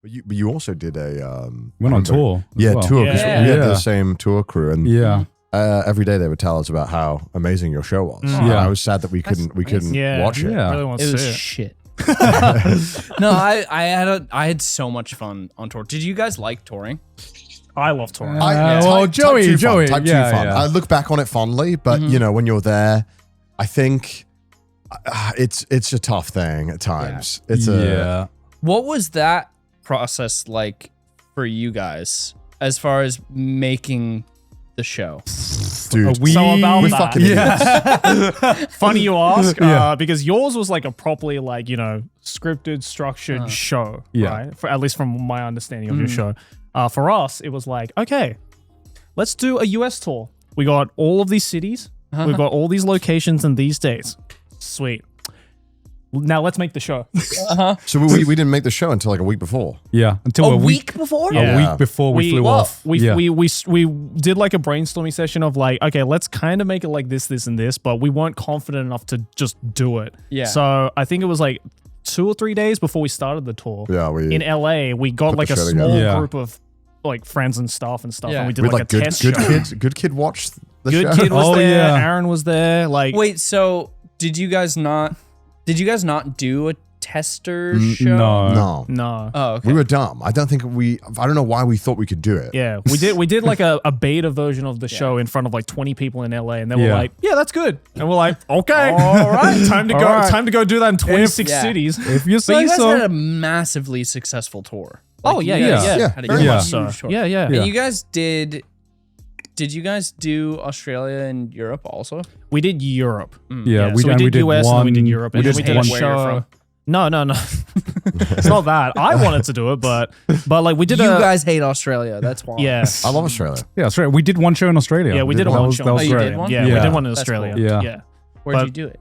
But you also did a went on tour. tour. Yeah. We had the same tour crew, and every day they would tell us about how amazing your show was. Mm. And Yeah. I was sad that we couldn't watch it. Yeah. Really want to It was see it. shit. No, I had so much fun on tour. Did you guys like touring? I love touring. Well, Joey, Type 2 yeah, fun. yeah. I look back on it fondly, but you know, when you're there, I think it's a tough thing at times. What was that process like for you guys as far as making the show? Dude. So about we that, fucking idiots. funny you ask, Yeah. because yours was like a properly like, scripted, structured show, Yeah. right? For, at least from my understanding of your show. For us, it was like, okay, let's do a US tour. We got all of these cities. We've got all these locations and these dates. Sweet. Now let's make the show. So we didn't make the show until like a week before. Yeah, until A week before? Yeah. a week before we flew off. We did like a brainstorming session of like, okay, let's kind of make it like this, and this, but we weren't confident enough to just do it. Yeah. So I think it was like 2 or 3 days before we started the tour. Yeah, in LA, we got put like the a show small together. Yeah. group of like friends and stuff, and Yeah. we did With like, like a good test good show. kids. Good kid watched the Good show. Kid was Oh, there. yeah. Aaron was there. Like, Wait, so did you guys not do a tester show? No. no. Oh, okay. We were dumb. I don't know why we thought we could do it. Yeah, we did like a beta version of the show in front of like 20 people in LA, and they were Yeah. like, "Yeah, that's good," and we're like, "Okay, All right. time to All go, right. time to go do that in 26 Yeah. cities." If you But say you guys so. had a massively successful tour. Oh, you yeah, guys yeah, yeah. had a Very Yeah. much huge so. tour. Yeah. Yeah. And you guys did you guys do Australia and Europe also? We did Europe. Yeah, So we did US and then we did Europe, and then we did a where you're show. from. No, it's not that. I wanted to do it, but like we did. You guys hate Australia. That's why. yeah. I love Australia. Yeah, that's right. We did one show in Australia. Yeah, we did that one was, show. That was Oh, you great. did one? Yeah, Yeah. we did one in That's Australia. cool. Yeah. Yeah. Where'd But- you do it?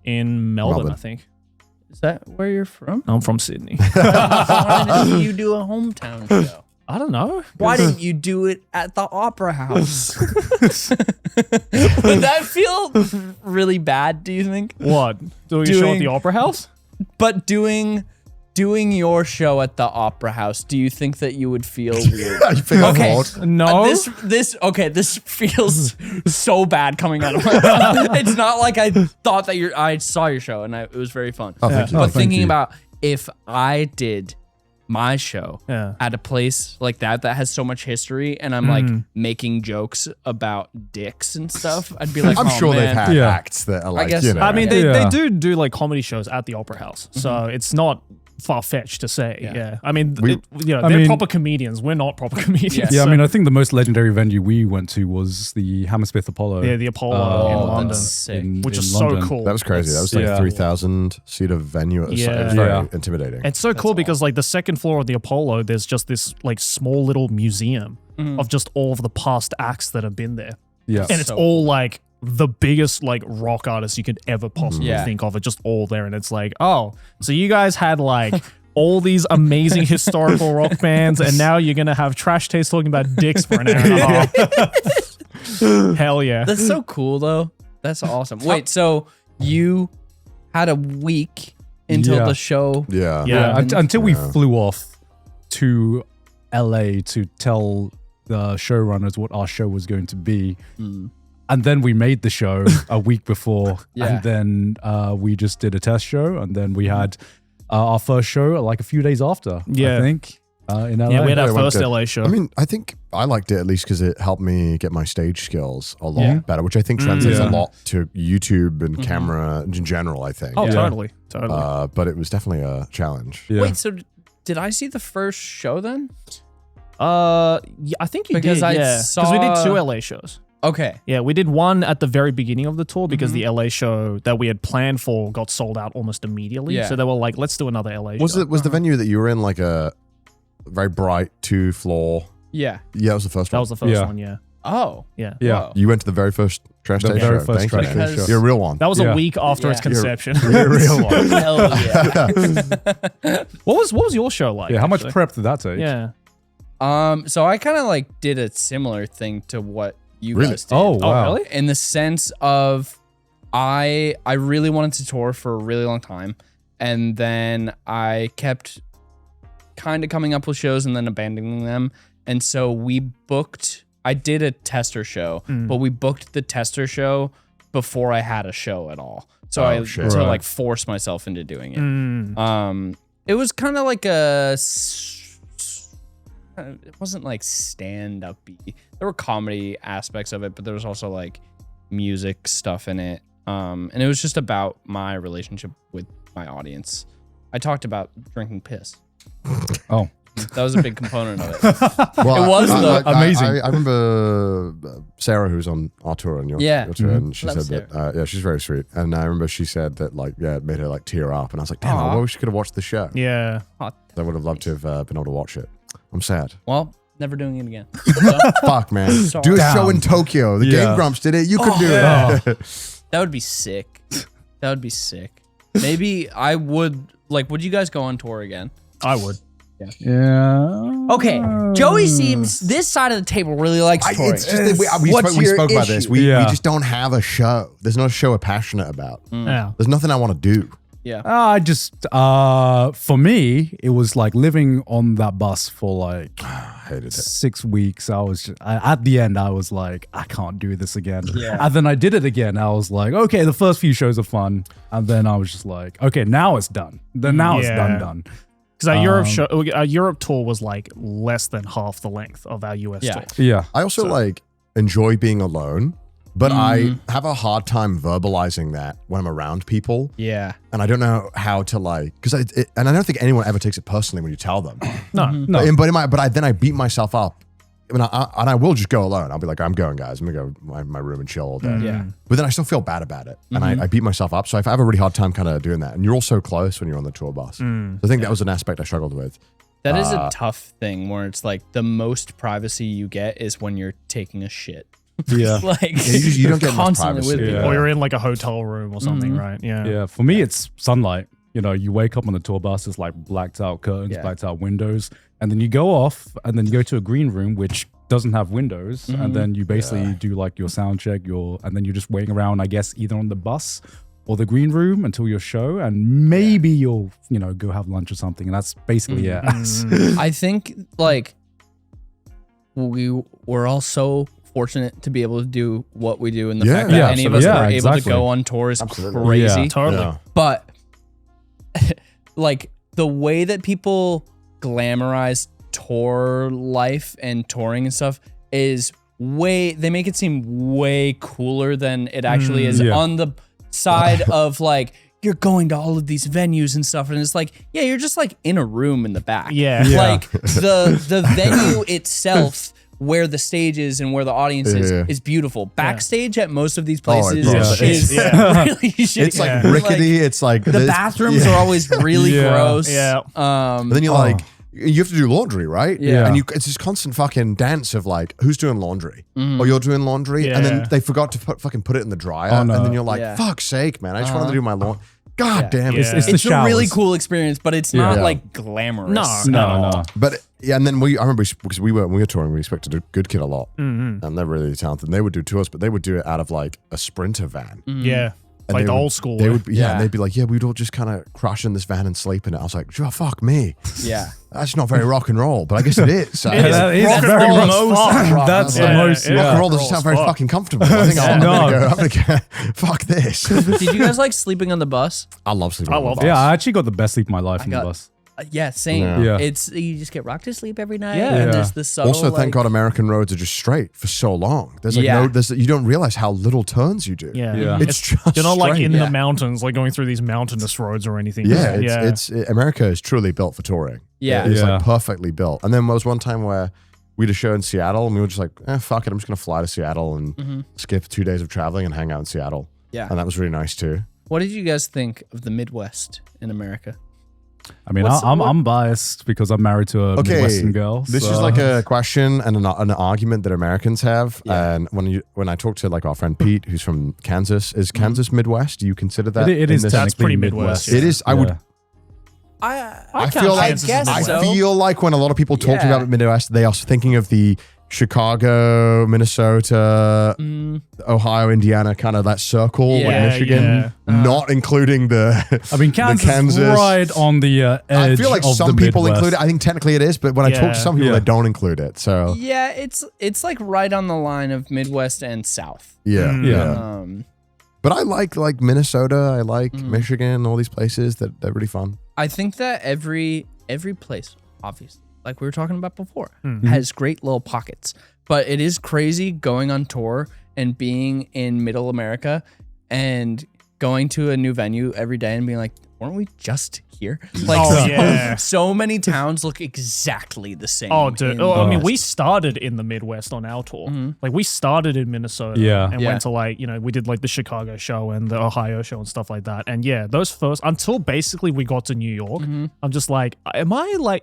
In Melbourne, Melbourne. I think. Is that where you're from? I'm from Sydney. Why didn't you do a hometown show? I don't know. Why didn't you do it at the Opera House? Would that feel really bad, do you think? What? Doing a show at Doing- the Opera House? But doing your show at the Opera House, do you think that you would feel weird? You think I'm Okay. bored? No. This feels so bad coming out of my mouth. It's not like I thought that I saw your show and it was very fun. Oh, thank you. But thank thinking you. about if I did my show Yeah. at a place like that has so much history and I'm like making jokes about dicks and stuff, I'd be like, I'm oh, sure man. they've had Yeah. acts that are like, guess you so. know. I mean, Yeah. they do like comedy shows at the Opera House, so it's not far-fetched to say. Yeah. I mean, they're mean- proper comedians. We're not proper comedians. Yeah. Yeah, so- I mean, I think the most legendary venue we went to was the Hammersmith Apollo. yeah, the Apollo in Oh, London, that's sick. which in is London. so cool. that was crazy. That was like Yeah. 3,000 seater venue. It was, Yeah. it was very Yeah. intimidating. It's so cool because like the second floor of the Apollo, there's just this like small little museum of just all of the past acts that have been there. Yeah. And it's So all like the biggest like rock artists you could ever possibly Yeah. think of. It's just all there. And it's like, oh, so you guys had like all these amazing historical rock bands, and now you're gonna have Trash Taste talking about dicks for an hour and a half. Hell yeah. That's so cool, though. That's awesome. Wait, so you had a week until Yeah. the show? Yeah. Yeah. Until we flew off to LA to tell the showrunners what our show was going to be. And then we made the show a week before. Yeah. And then we just did a test show. And then we had our first show like a few days after, Yeah. I think, in LA. Yeah, we had our it went first good. LA show. I mean, I think I liked it at least because it helped me get my stage skills a lot better, which I think translates Yeah. a lot to YouTube and camera in general, I think. oh, Yeah. totally. But it was definitely a challenge. Yeah. Wait, so did I see the first show then? Yeah, I think you Because did. I Because we did saw- 2 LA shows. Okay. Yeah, we did one at the very beginning of the tour because the LA show that we had planned for got sold out almost immediately. Yeah. So they were like, let's do another LA Was show. it was the venue that you were in like a very bright 2-floor? Yeah. Yeah, it was the first That one. was the first Yeah. one, yeah. Oh. Yeah. Yeah. Whoa. You went to the very first Trash The Taste very show. first Thank Trash you. Taste show. You're a real one. That was Yeah. a week after Yeah. its conception. You're a real one. Hell yeah. What was your show like? Yeah, how much actually? prep did that take? Yeah. So I kind of like did a similar thing to what you Really? guys did. Oh, wow. Oh, really? In the sense of I really wanted to tour for a really long time, and then I kept kind of coming up with shows and then abandoning them. And so I did a tester show, but we booked the tester show before I had a show at all. So to like force myself into doing it. It was kind of like it wasn't like stand-up-y. There were comedy aspects of it, but there was also like music stuff in it. And it was just about my relationship with my audience. I talked about drinking piss. Oh. That was a big component of it. Well, It was amazing. I remember Sarah, who's on our tour and your tour, and she Love said that, she's very sweet. And I remember she said that, like, it made her like tear up. And I was like, damn, I wish she could have watched the show. Yeah. I would have loved to have been able to watch it. I'm sad. Well, never doing it again. Fuck, man. Sorry. Do a show in Tokyo. The Game Grumps did it. You could do it. That would be sick. That would be sick. Maybe I would, like, would you guys go on tour again? I would. Yeah. Okay, Joey seems, this side of the table really likes touring. It's just that we spoke about this. We just don't have a show. There's no show we're passionate about. Yeah. There's nothing I want to do. Yeah. I just, for me, it was like living on that bus for like I hated it. 6 weeks. I was just, at the end, I was like, I can't do this again. Yeah. And then I did it again. I was like, okay, the first few shows are fun. And then I was just like, okay, now it's done. Then now it's done. Because our Europe tour was like less than half the length of our US tour. Yeah. I also like enjoy being alone, but I have a hard time verbalizing that when I'm around people. Yeah. And I don't know how to like, because and I don't think anyone ever takes it personally when you tell them. No. But then I beat myself up. And I will just go alone. I'll be like, I'm going, guys. I'm going to go in my room and chill all day. Yeah. But then I still feel bad about it. And I beat myself up. So I have a really hard time kind of doing that. And you're all so close when you're on the tour bus. So I think that was an aspect I struggled with. That is a tough thing where it's like the most privacy you get is when you're taking a shit. Yeah. Like, you don't get much constantly privacy. with people. Or you're in like a hotel room or something, right? Yeah. Yeah. For me, it's sunlight. You know, you wake up on the tour bus, it's like blacked out curtains, blacked out windows. And then you go off and then you go to a green room, which doesn't have windows. And then you basically do like your sound check, and then you're just waiting around, I guess, either on the bus or the green room until your show. And maybe you'll, go have lunch or something. And that's basically it. I think like we're all so fortunate to be able to do what we do, and the fact that any of us are able to go on tour is crazy. Yeah. Totally. Yeah. But like the way that people glamorize tour life and touring and stuff is they make it seem way cooler than it actually is on the side of like, you're going to all of these venues and stuff, and it's like, yeah, you're just like in a room in the back. Yeah. Like the venue itself, where the stage is and where the audience is beautiful. Backstage at most of these places is really shitty. It's like rickety. It's like the bathrooms are always really gross. Yeah. And then you're like, you have to do laundry, right? Yeah. And it's this constant fucking dance of like, who's doing laundry? Or you're doing laundry. And then they forgot to put it in the dryer. And then you're like, fuck's sake, man. I just wanted to do my laundry. God damn it. It's a really cool experience, but it's not like glamorous. No. But and then I remember because when we were touring, we respected a Good Kid a lot. And they're really talented. And they would do tours, but they would do it out of like a Sprinter van. Yeah. And Like the would- old school. They would, and they'd be like, we'd all just kind of crash in this van and sleep in it. I was like, sure, fuck me. Yeah. That's not very rock and roll, but I guess it is. So. That is Rock and very roll much is fun. That's the Yeah, most. yeah. Rock and roll Roll doesn't sound as very fuck. fucking comfortable. I think I'm gonna go, fuck this. Did you guys like sleeping on the bus? I love sleeping I on the love bus. Yeah, I actually got the best sleep of my life in the got- bus. Yeah, same. Yeah. It's you just get rocked to sleep every night. Yeah. And Yeah. there's the subtle, Also, thank like- God American roads are just straight for so long. There's like Yeah. you don't realize how little turns you do. Yeah. Yeah. It's just You're not like straight. in Yeah. the mountains, like going through these mountainous roads or anything. Yeah, America is truly built for touring. Yeah. It's Yeah. like perfectly built. And then there was one time where we had a show in Seattle and we were just like, fuck it, I'm just gonna fly to Seattle and skip 2 days of traveling and hang out in Seattle. Yeah. And that was really nice too. What did you guys think of the Midwest in America? I mean, I'm biased because I'm married to a Midwestern girl. This so- is like a question and an argument that Americans have. Yeah. And when I talk to like our friend Pete, who's from Kansas, is Kansas Midwest? Do you consider that? it in is this- That's pretty technically Midwest. It is. I would. Yeah. I feel like Kansas as I Midwest. feel like when a lot of people talk Yeah. about Midwest, they are thinking of the Chicago, Minnesota, Ohio, Indiana, kind of that circle, like Michigan, not including the. I mean, Kansas, Kansas right on the edge. I feel like of some the people Midwest. include it. I think technically it is, but when I talk to some people, they don't include it. So Yeah, it's like right on the line of Midwest and South. yeah. But I like Minnesota. I like Michigan. All these places they're really fun. I think that every place, obviously, like we were talking about before, has great little pockets. But it is crazy going on tour and being in Middle America and going to a new venue every day and being like, weren't we just here? Like, so many towns look exactly the same. Oh, dude. I mean, we started in the Midwest on our tour. Like, we started in Minnesota and went to, like, you know, we did, like, the Chicago show and the Ohio show and stuff like that. And, yeah, those first, until basically we got to New York, I'm just like,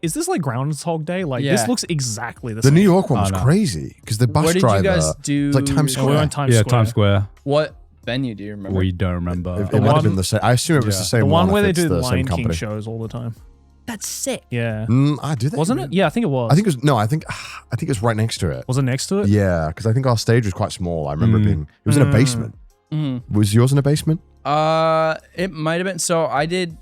is this, like, Groundhog Day? Like, this looks exactly the same. The New York one was crazy because the bus Where did driver. you guys do? It's like Times Square. We were in Times Square. Times Square. What venue do you remember? We don't remember. It might have been the same. I assume it was the same The one where they if it's do the Lion same King company. shows all the time. That's sick. Yeah. I do that. Wasn't it? Yeah, I think it was. I think it was. No, I think it's right next to it. Was it next to it? Yeah, because I think our stage was quite small. I remember being. It was in a basement. Was yours in a basement? It might have been. So I did.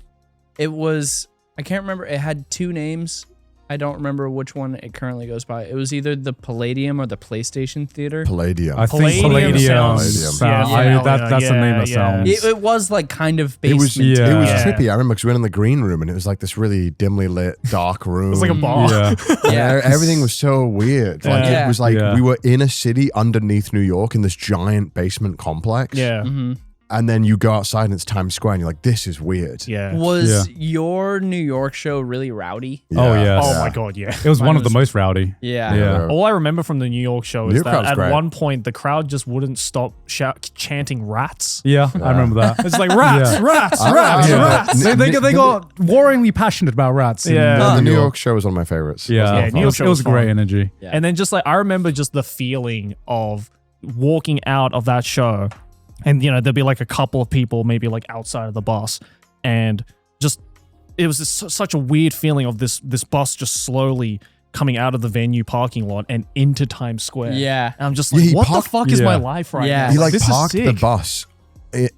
It was. I can't remember. It had two names. I don't remember which one it currently goes by. It was either the Palladium or the PlayStation Theater. Palladium. I think Palladium. sounds- That's the name that sounds. It was like kind of It was basement. it was Yeah. trippy. I remember because we went in the green room and it was like this really dimly lit, dark room. It was like a bar. Yeah. Yeah. Everything was so weird. Like Yeah. it was like Yeah. we were in a city underneath New York in this giant basement complex. Yeah. And then you go outside and it's Times Square and you're like, this is weird. Yeah. Was your New York show really roudy? Oh, yes. Oh my god, yeah. It was Mine one of the was- most rowdy. Yeah. Yeah. All I remember from the New York show New is York that crowd's at great. one point the crowd just wouldn't stop chanting rats. Yeah, I remember that. It's like rats, Yeah. rats, I- rats, I- rats. They got worryingly passionate about rats. in Yeah. The New York. York show was one of my favorites. Yeah, Yeah, New York it show was was great fun. energy. Yeah. And then just like I remember just the feeling of walking out of that show, and you know there'd be like a couple of people maybe like outside of the bus, and just it was just such a weird feeling of this bus just slowly coming out of the venue parking lot and into Times Square. Yeah. And I'm just Yeah, like, he what the parked- fuck is my Yeah. life right Yeah. now? He like this parked is the sick. bus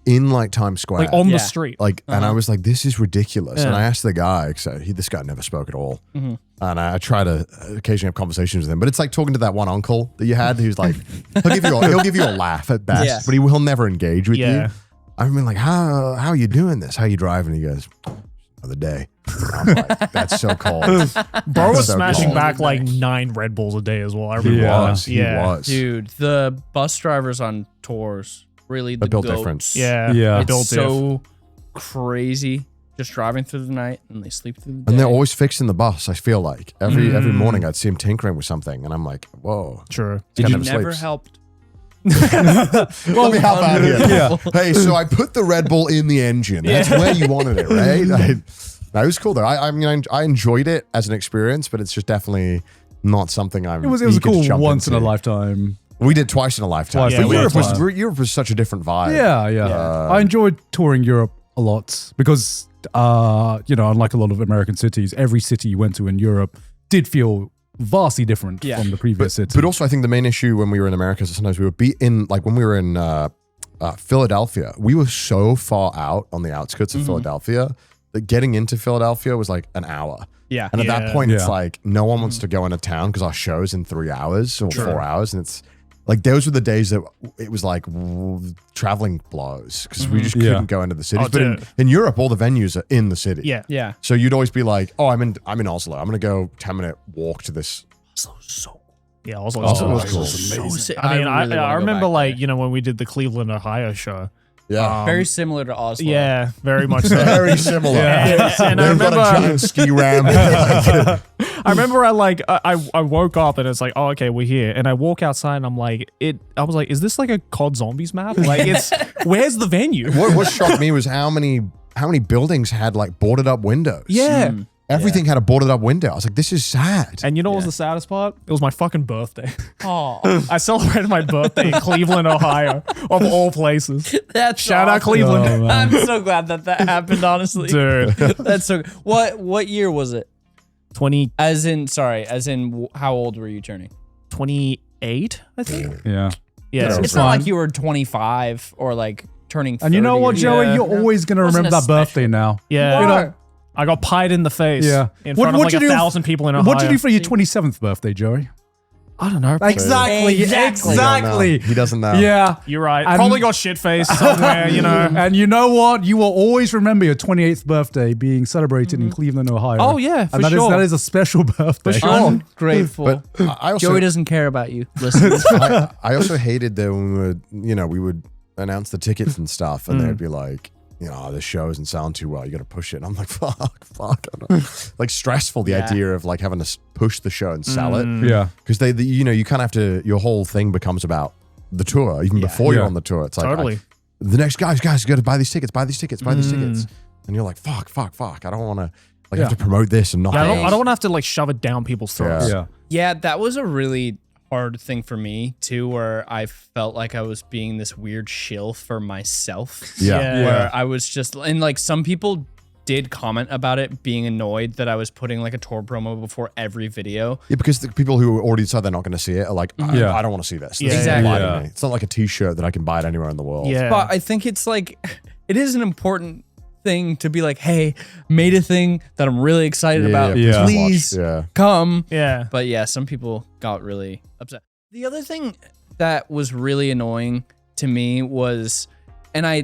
in like Times Square. Like on Yeah. the street. Like, and I was like, this is ridiculous. And Yeah. I asked the guy, because this guy never spoke at all. And I try to occasionally have conversations with him, but it's like talking to that one uncle that you had who's like, he'll give you a laugh at best, Yeah. but he'll never engage with Yeah. you. I mean, like, how are you doing this? How you driving? He goes, another day. I'm like, that's so cold. Bro was So smashing cold. back like 9 Red Bulls a day as well. I remember. He Yeah. was. He Yeah. was. Dude, the bus drivers on tours really the But built goats. different. Yeah. Yeah. They It's built it. so crazy. Just driving through the night and they sleep through the day. And they're always fixing the bus, I feel like. Every morning I'd see him tinkering with something, and I'm like, whoa. True. This guy you never never sleeps. helped. Let me help out here. Yeah. Hey, so I put the Red Bull in the engine. That's where you wanted it, right? That was cool though. I mean, I enjoyed it as an experience, but it's just definitely not something I'm. It was a eager to cool jump once in a into. lifetime. We did twice in a lifetime. Twice But in a Europe was such a different vibe. Yeah. I enjoyed touring Europe a lot because, unlike a lot of American cities, every city you went to in Europe did feel vastly different from the previous city. But also, I think the main issue when we were in America is sometimes we would be in, like when we were in Philadelphia, we were so far out on the outskirts of Philadelphia that getting into Philadelphia was like an hour. Yeah. And at that point, it's Yeah. like no one wants to go into town because our show's in 3 hours or 4 hours. And it's like those were the days that it was like traveling blows because we just couldn't go into the cities. Oh, but in Europe, all the venues are in the city. Yeah. Yeah. So you'd always be like, oh, I'm in Oslo. I'm going to go 10-minute walk to this. So Yeah. Also, Oh, was that's cool. cool. so sick. I mean, I really wanna go remember back like, there. you know, when we did the Cleveland, Ohio show. Yeah. Very similar to Oslo. Yeah, very much so. Very similar. Yeah. And I They've got a remember, giant ski ramp. I remember I woke up and it's like, oh, okay, we're here. And I walk outside and I'm like, I was like, is this like a COD Zombies map? Like where's the venue? What shocked me was how many buildings had like boarded up windows. Yeah. Everything had a boarded up window. I was like, this is sad. And you know what was the saddest part? It was my fucking birthday. Oh, I celebrated my birthday in Cleveland, Ohio, of all places. that's Shout out awesome. Cleveland. Oh, man. I'm so glad that happened. Honestly, Dude. that's so. What year was it? 20, As in, how old were you turning? 28, I think. Yeah. Yeah, It's not like you were 25 or like turning 30. And you know what, Joey? Yeah. You're always going to Wasn't remember a that birthday now. Yeah. You You are. know, I got pied in the face. Yeah. In front of like you do- 1,000 people in Ohio. What'd you do for your 27th birthday, Joey? I don't know. Exactly. Exactly. He doesn't know. Yeah. You're right. And- Probably got shit faced somewhere, you know. And you know what? You will always remember your 28th birthday being celebrated in Cleveland, Ohio. Oh, yeah, for and that is sure. that is a special birthday. sure. Ungrateful. But I also, Joey doesn't care about you. Listen. I also hated that when we would announce the tickets and stuff, and they'd be like, this show doesn't sound too well. You got to push it. And I'm like, fuck. I don't. Like stressful, the idea of like having to push the show and sell it. Yeah. Because you kind of have to, your whole thing becomes about the tour, even before you're Yeah. on the tour. It's like, Totally. the next guys, you got to buy these tickets. And you're like, fuck. I don't want to have to promote this and not. I don't want to have to like shove it down people's throats. Yeah. Yeah, that was a really hard thing for me too, where I felt like I was being this weird shill for myself. Yeah. Where I was just, and like some people did comment about it, being annoyed that I was putting like a tour promo before every video. Yeah, because the people who already said they're not going to see it are like, I don't want to see this. Yeah, This doesn't exactly. apply to Yeah. me. It's not like a t-shirt that I can buy it anywhere in the world. Yeah. But I think it's like, it is an important thing to be like, hey, made a thing that I'm really excited about. yeah. Please Yeah. come. Yeah. But yeah, some people got really upset. The other thing that was really annoying to me was, and I